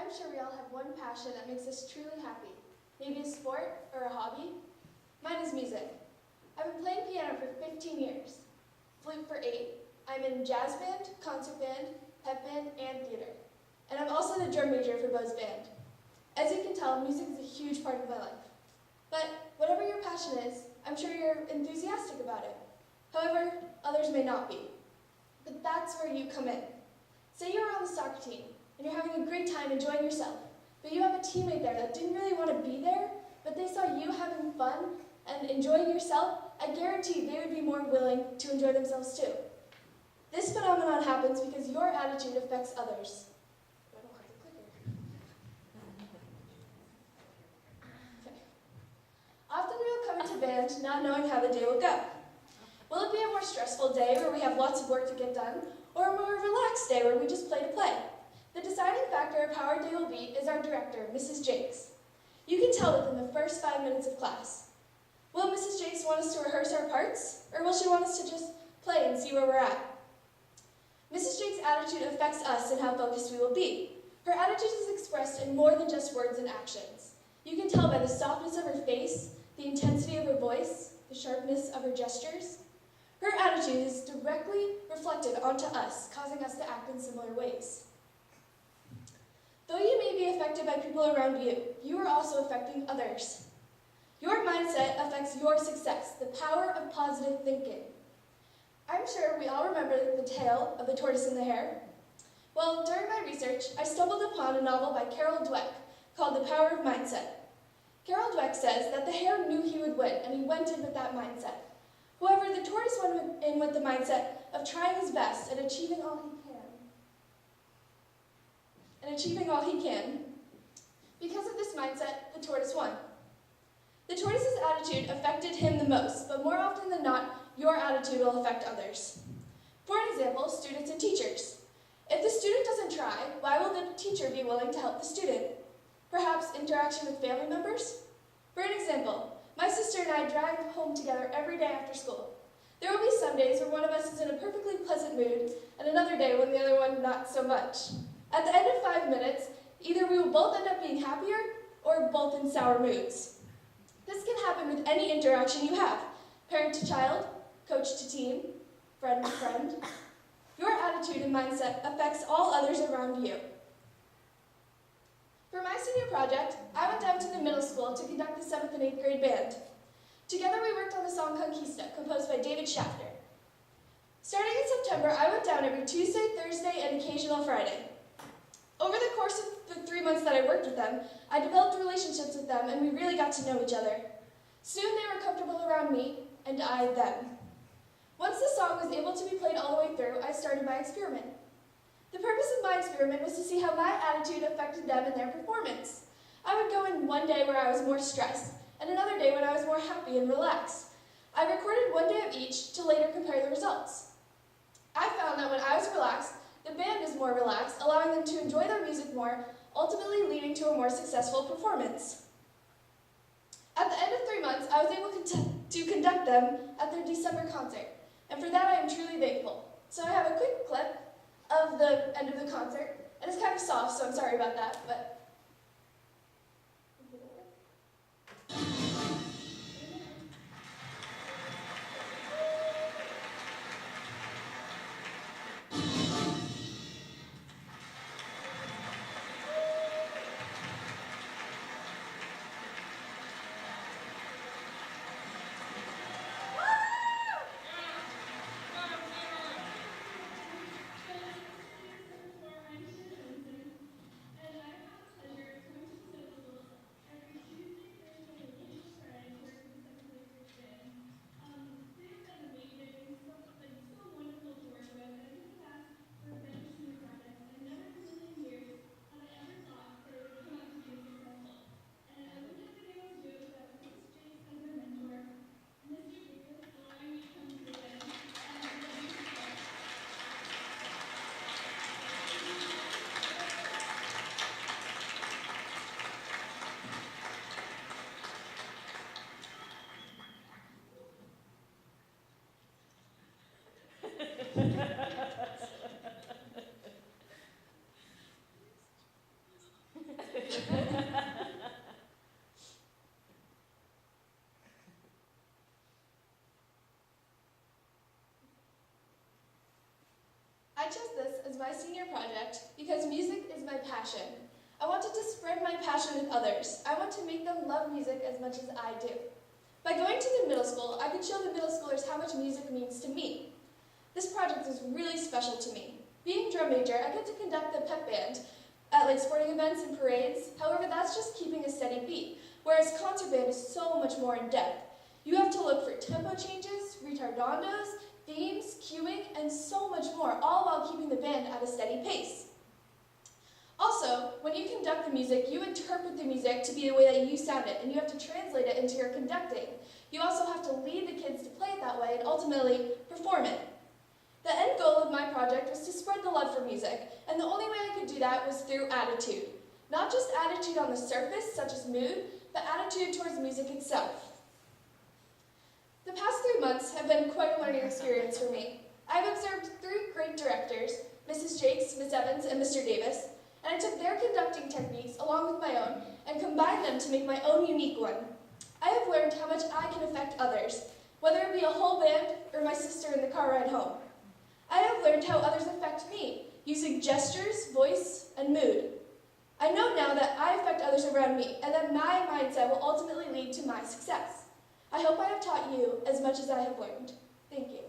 I'm sure we all have one passion that makes us truly happy. Maybe a sport or a hobby. Mine is music. I've been playing piano for 15 years, flute for 8. I'm in jazz band, concert band, pep band, and theater. And I'm also the drum major for Bo's band. As you can tell, music is a huge part of my life. But whatever your passion is, I'm sure you're enthusiastic about it. However, others may not be. But that's where you come in. Say you're on the soccer team, and you're having a great time enjoying yourself, but you have a teammate there that didn't really want to be there, but they saw you having fun and enjoying yourself. I guarantee they would be more willing to enjoy themselves too. This phenomenon happens because your attitude affects others. I don't have the clicker. Okay. Often we will come into band not knowing how the day will go. Will it be a more stressful day where we have lots of work to get done, or a more relaxed day where we just play to play? The deciding factor of how our day will be is our director, Mrs. Jakes. You can tell within the first 5 minutes of class. Will Mrs. Jakes want us to rehearse our parts, or will she want us to just play and see where we're at? Mrs. Jakes' attitude affects us and how focused we will be. Her attitude is expressed in more than just words and actions. You can tell by the softness of her face, the intensity of her voice, the sharpness of her gestures. Her attitude is directly reflected onto us, causing us to act in similar ways. Though you may be affected by people around you, you are also affecting others. Your mindset affects your success, the power of positive thinking. I'm sure we all remember the tale of the tortoise and the hare. Well, during my research, I stumbled upon a novel by Carol Dweck called The Power of Mindset. Carol Dweck says that the hare knew he would win, and he went in with that mindset. However, the tortoise went in with the mindset of trying his best and achieving all he can. Because of this mindset, the tortoise won. The tortoise's attitude affected him the most, but more often than not, your attitude will affect others. For an example, students and teachers. If the student doesn't try, why will the teacher be willing to help the student? Perhaps interaction with family members? For an example, my sister and I drive home together every day after school. There will be some days where one of us is in a perfectly pleasant mood, and another day when the other one not so much. At the end of 5 minutes, either we will both end up being happier or both in sour moods. This can happen with any interaction you have, parent to child, coach to team, friend to friend. Your attitude and mindset affects all others around you. For my senior project, I went down to the middle school to conduct the 7th and 8th grade band. Together we worked on the song Conquista, composed by David Shafter. Starting in September, I went down every Tuesday, Thursday, and occasional Friday. Over the course of the 3 months that I worked with them, I developed relationships with them, and we really got to know each other. Soon they were comfortable around me, and I them. Once the song was able to be played all the way through, I started my experiment. The purpose of my experiment was to see how my attitude affected them and their performance. I would go in one day where I was more stressed, and another day when I was more happy and relaxed. I recorded one day of each to later compare the results. I found that when I was relaxed, the band was more relaxed, allowing them to enjoy their music more, ultimately leading to a more successful performance. At the end of 3 months, I was able to conduct them at their December concert, and for that I am truly thankful. So I have a quick clip of the end of the concert, and it's kind of soft, so I'm sorry about that, but chose this as my senior project because music is my passion. I wanted to spread my passion with others. I want to make them love music as much as I do. By going to the middle school, I could show the middle schoolers how much music means to me. This project is really special to me. Being drum major, I get to conduct the pep band at sporting events and parades. However, that's just keeping a steady beat, whereas concert band is so much more in depth. You have to look for tempo changes, retardandos, themes, cueing, and so much more, all while keeping the band at a steady pace. Also, when you conduct the music, you interpret the music to be the way that you sound it, and you have to translate it into your conducting. You also have to lead the kids to play it that way and ultimately perform it. The end goal of my project was to spread the love for music, and the only way I could do that was through attitude. Not just attitude on the surface, such as mood, but attitude towards music itself. The past 3 months have been quite a learning experience for me. I've observed 3 great directors, Mrs. Jakes, Ms. Evans, and Mr. Davis, and I took their conducting techniques along with my own and combined them to make my own unique one. I have learned how much I can affect others, whether it be a whole band or my sister in the car ride home. I have learned how others affect me, using gestures, voice, and mood. I know now that I affect others around me, and that my mindset will ultimately lead to my success. I hope I have taught you as much as I have learned. Thank you.